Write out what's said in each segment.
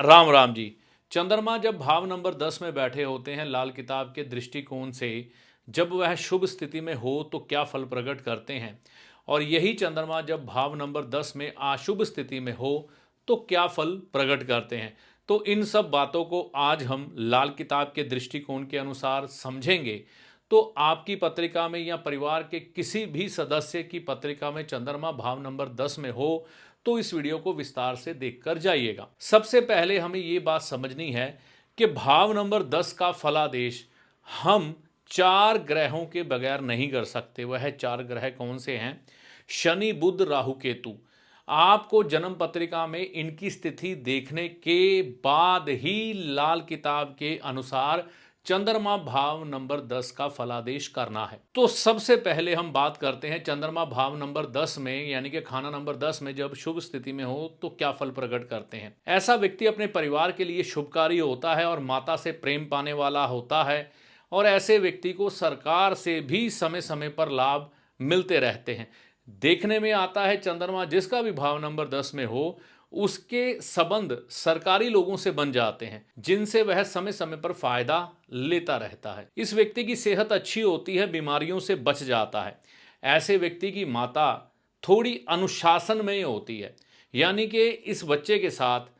राम राम जी। चंद्रमा जब भाव नंबर 10 में बैठे होते हैं लाल किताब के दृष्टिकोण से, जब वह शुभ स्थिति में हो तो क्या फल प्रकट करते हैं, और यही चंद्रमा जब भाव नंबर 10 में अशुभ स्थिति में हो तो क्या फल प्रकट करते हैं। तो इन सब बातों को आज हम लाल किताब के दृष्टिकोण के अनुसार समझेंगे। तो आपकी पत्रिका में या परिवार के किसी भी सदस्य की पत्रिका में चंद्रमा भाव नंबर 10 में हो तो इस वीडियो को विस्तार से देखकर जाइएगा। सबसे पहले हमें ये बात समझनी है कि भाव नंबर 10 का फलादेश हम 4 ग्रहों के बगैर नहीं कर सकते। वह 4 ग्रह कौन से हैं? शनि, बुध, राहु, केतु। आपको जन्म पत्रिका में इनकी स्थिति देखने के बाद ही लाल किताब के अनुसार चंद्रमा भाव नंबर 10 का फलादेश करना है। तो सबसे पहले हम बात करते हैं चंद्रमा भाव नंबर 10 में, यानी कि खाना नंबर 10 में जब शुभ स्थिति में हो तो क्या फल प्रकट करते हैं। ऐसा व्यक्ति अपने परिवार के लिए शुभकारी होता है और माता से प्रेम पाने वाला होता है, और ऐसे व्यक्ति को सरकार से भी समय समय पर लाभ मिलते रहते हैं। देखने में आता है चंद्रमा जिसका भी भाव नंबर 10 में हो उसके संबंध सरकारी लोगों से बन जाते हैं, जिनसे वह समय समय पर फायदा लेता रहता है। इस व्यक्ति की सेहत अच्छी होती है, बीमारियों से बच जाता है। ऐसे व्यक्ति की माता थोड़ी अनुशासन में होती है, यानी कि इस बच्चे के साथ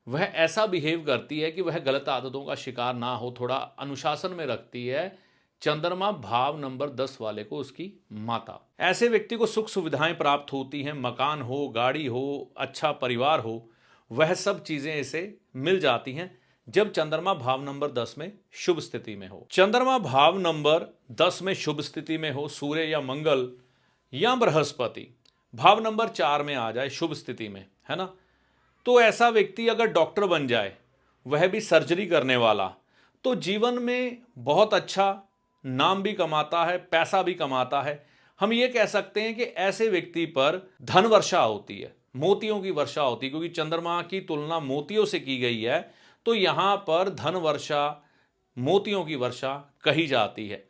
वह ऐसा बिहेव करती है कि वह गलत आदतों का शिकार ना हो, थोड़ा अनुशासन में रखती है चंद्रमा भाव नंबर 10 वाले को उसकी माता। ऐसे व्यक्ति को सुख सुविधाएं प्राप्त होती हैं, मकान हो, गाड़ी हो, अच्छा परिवार हो, वह सब चीजें इसे मिल जाती हैं जब चंद्रमा भाव नंबर 10 में शुभ स्थिति में हो। चंद्रमा भाव नंबर 10 में शुभ स्थिति में हो, सूर्य या मंगल या बृहस्पति भाव नंबर 4 में आ जाए शुभ स्थिति में, है ना, तो ऐसा व्यक्ति अगर डॉक्टर बन जाए, वह भी सर्जरी करने वाला, तो जीवन में बहुत अच्छा नाम भी कमाता है, पैसा भी कमाता है। हम ये कह सकते हैं कि ऐसे व्यक्ति पर धन वर्षा होती है, मोतियों की वर्षा होती है, क्योंकि चंद्रमा की तुलना मोतियों से की गई है, तो यहां पर धन वर्षा, मोतियों की वर्षा कही जाती है।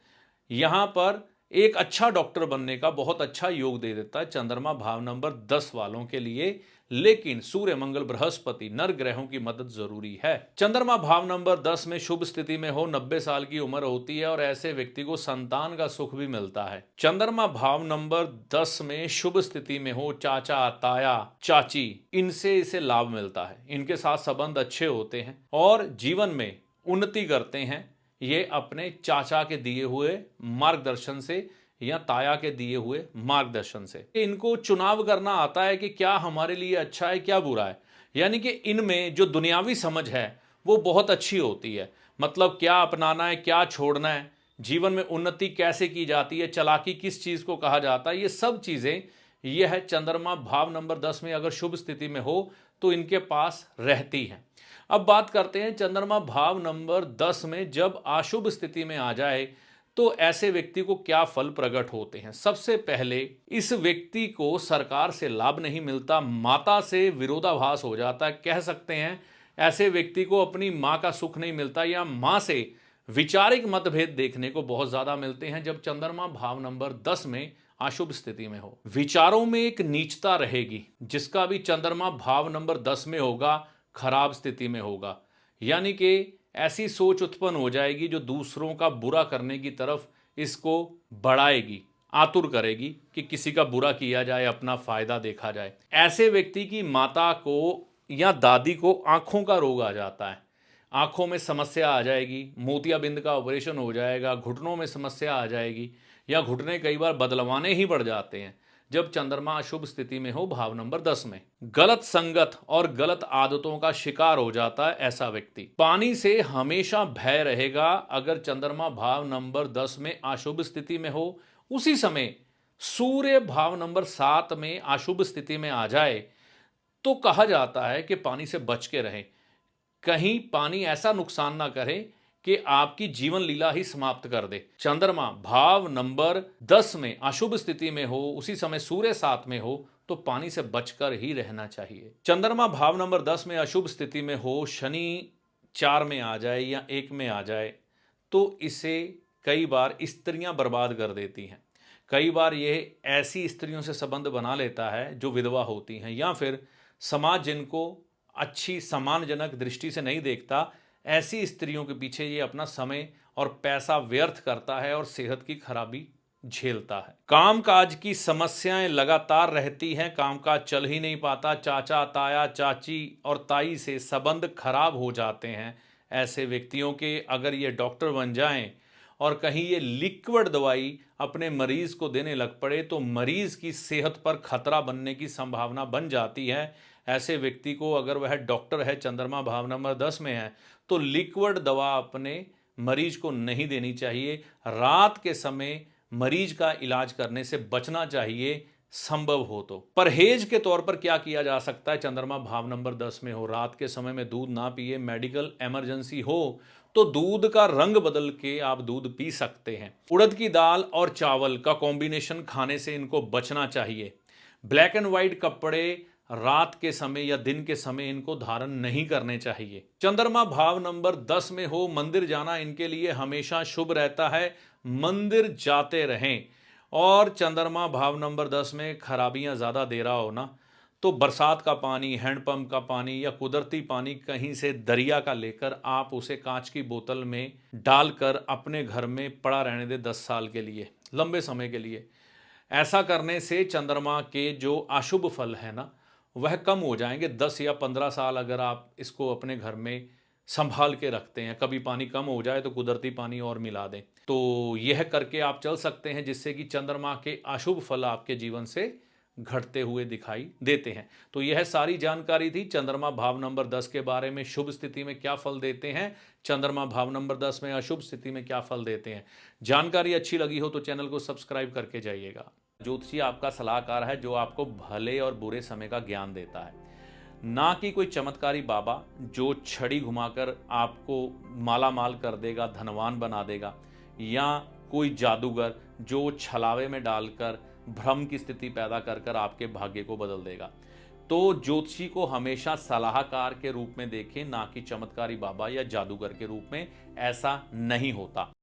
यहां पर एक अच्छा डॉक्टर बनने का बहुत अच्छा योग दे देता है चंद्रमा भाव नंबर 10 वालों के लिए। लेकिन सूर्य, मंगल, बृहस्पति, नर ग्रहों की मदद जरूरी है। चंद्रमा भाव नंबर 10 में शुभ स्थिति में हो, 90 साल की उम्र होती है और ऐसे व्यक्ति को संतान का सुख भी मिलता है। चंद्रमा भाव नंबर 10 में शुभ स्थिति में हो, चाचा, ताया, चाची, इनसे इसे लाभ मिलता है, इनके साथ संबंध अच्छे होते हैं और जीवन में उन्नति करते हैं ये अपने चाचा के दिए हुए मार्गदर्शन से या ताया के दिए हुए मार्गदर्शन से। इनको चुनाव करना आता है कि क्या हमारे लिए अच्छा है, क्या बुरा है, यानी कि इनमें जो दुनियावी समझ है वो बहुत अच्छी होती है। मतलब क्या अपनाना है, क्या छोड़ना है, जीवन में उन्नति कैसे की जाती है, चालाकी किस चीज को कहा जाता है, ये सब चीजें यह चंद्रमा भाव नंबर 10 में अगर शुभ स्थिति में हो तो इनके पास रहती है। अब बात करते हैं चंद्रमा भाव नंबर 10 में जब अशुभ स्थिति में आ जाए तो ऐसे व्यक्ति को क्या फल प्रकट होते हैं। सबसे पहले इस व्यक्ति को सरकार से लाभ नहीं मिलता, माता से विरोधाभास हो जाता है। कह सकते हैं ऐसे व्यक्ति को अपनी मां का सुख नहीं मिलता या मां से विचारिक मतभेद देखने को बहुत ज्यादा मिलते हैं जब चंद्रमा भाव नंबर 10 में अशुभ स्थिति में हो। विचारों में एक नीचता रहेगी, जिसका भी चंद्रमा भाव नंबर 10 में होगा खराब स्थिति में होगा, यानी कि ऐसी सोच उत्पन्न हो जाएगी जो दूसरों का बुरा करने की तरफ इसको बढ़ाएगी, आतुर करेगी कि किसी का बुरा किया जाए, अपना फायदा देखा जाए। ऐसे व्यक्ति की माता को या दादी को आंखों का रोग आ जाता है, आंखों में समस्या आ जाएगी, मोतियाबिंद का ऑपरेशन हो जाएगा, घुटनों में समस्या आ जाएगी या घुटने कई बार बदलवाने ही पड़ जाते हैं जब चंद्रमा अशुभ स्थिति में हो भाव नंबर 10 में। गलत संगत और गलत आदतों का शिकार हो जाता है ऐसा व्यक्ति। पानी से हमेशा भय रहेगा अगर चंद्रमा भाव नंबर 10 में अशुभ स्थिति में हो। उसी समय सूर्य भाव नंबर 7 में अशुभ स्थिति में आ जाए तो कहा जाता है कि पानी से बच के रहें, कहीं पानी ऐसा नुकसान ना करे कि आपकी जीवन लीला ही समाप्त कर दे। चंद्रमा भाव नंबर 10 में अशुभ स्थिति में हो, उसी समय सूर्य 7 में हो तो पानी से बचकर ही रहना चाहिए। चंद्रमा भाव नंबर 10 में अशुभ स्थिति में हो, शनि 4 में आ जाए या 1 में आ जाए तो इसे कई बार स्त्रियां बर्बाद कर देती हैं। कई बार यह ऐसी स्त्रियों से संबंध बना लेता है जो विधवा होती हैं या फिर समाज जिनको अच्छी सम्मानजनक दृष्टि से नहीं देखता, ऐसी स्त्रियों के पीछे ये अपना समय और पैसा व्यर्थ करता है और सेहत की खराबी झेलता है। कामकाज की समस्याएं लगातार रहती हैं, कामकाज चल ही नहीं पाता, चाचा ताया चाची और ताई से संबंध खराब हो जाते हैं। ऐसे व्यक्तियों के अगर ये डॉक्टर बन जाएं और कहीं ये लिक्विड दवाई अपने मरीज को देने लग पड़े तो मरीज की सेहत पर खतरा बनने की संभावना बन जाती है। ऐसे व्यक्ति को अगर वह डॉक्टर है, चंद्रमा भाव नंबर 10 में है, तो लिक्विड दवा अपने मरीज को नहीं देनी चाहिए। रात के समय मरीज का इलाज करने से बचना चाहिए, संभव हो तो। परहेज के तौर पर क्या किया जा सकता है? चंद्रमा भाव नंबर 10 में हो, रात के समय में दूध ना पिए। मेडिकल इमरजेंसी हो तो दूध का रंग बदल के आप दूध पी सकते हैं। उड़द की दाल और चावल का कॉम्बिनेशन खाने से इनको बचना चाहिए। ब्लैक एंड व्हाइट कपड़े रात के समय या दिन के समय इनको धारण नहीं करने चाहिए। चंद्रमा भाव नंबर 10 में हो, मंदिर जाना इनके लिए हमेशा शुभ रहता है, मंदिर जाते रहें। और चंद्रमा भाव नंबर 10 में खराबियां ज़्यादा दे रहा हो ना, तो बरसात का पानी, हैंडपंप का पानी या कुदरती पानी कहीं से दरिया का लेकर आप उसे कांच की बोतल में डालकर अपने घर में पड़ा रहने दे 10 साल के लिए, लंबे समय के लिए। ऐसा करने से चंद्रमा के जो अशुभ फल है ना, वह कम हो जाएंगे। 10 या 15 साल अगर आप इसको अपने घर में संभाल के रखते हैं, कभी पानी कम हो जाए तो कुदरती पानी और मिला दें, तो यह करके आप चल सकते हैं, जिससे कि चंद्रमा के अशुभ फल आपके जीवन से घटते हुए दिखाई देते हैं। तो यह सारी जानकारी थी चंद्रमा भाव नंबर 10 के बारे में। शुभ स्थिति में क्या फल देते हैं, चंद्रमा भाव नंबर 10 में अशुभ स्थिति में क्या फल देते हैं। जानकारी अच्छी लगी हो तो चैनल को सब्सक्राइब करके जाइएगा। ज्योतिषी आपका सलाहकार है जो आपको भले और बुरे समय का ज्ञान देता है, ना कि कोई चमत्कारी बाबा जो छड़ी घुमाकर आपको माला माल कर देगा, धनवान बना देगा, या कोई जादूगर जो छलावे में डालकर भ्रम की स्थिति पैदा कर कर आपके भाग्य को बदल देगा। तो ज्योतिषी को हमेशा सलाहकार के रूप में देखें, ना कि चमत्कारी बाबा या जादूगर के रूप में। ऐसा नहीं होता।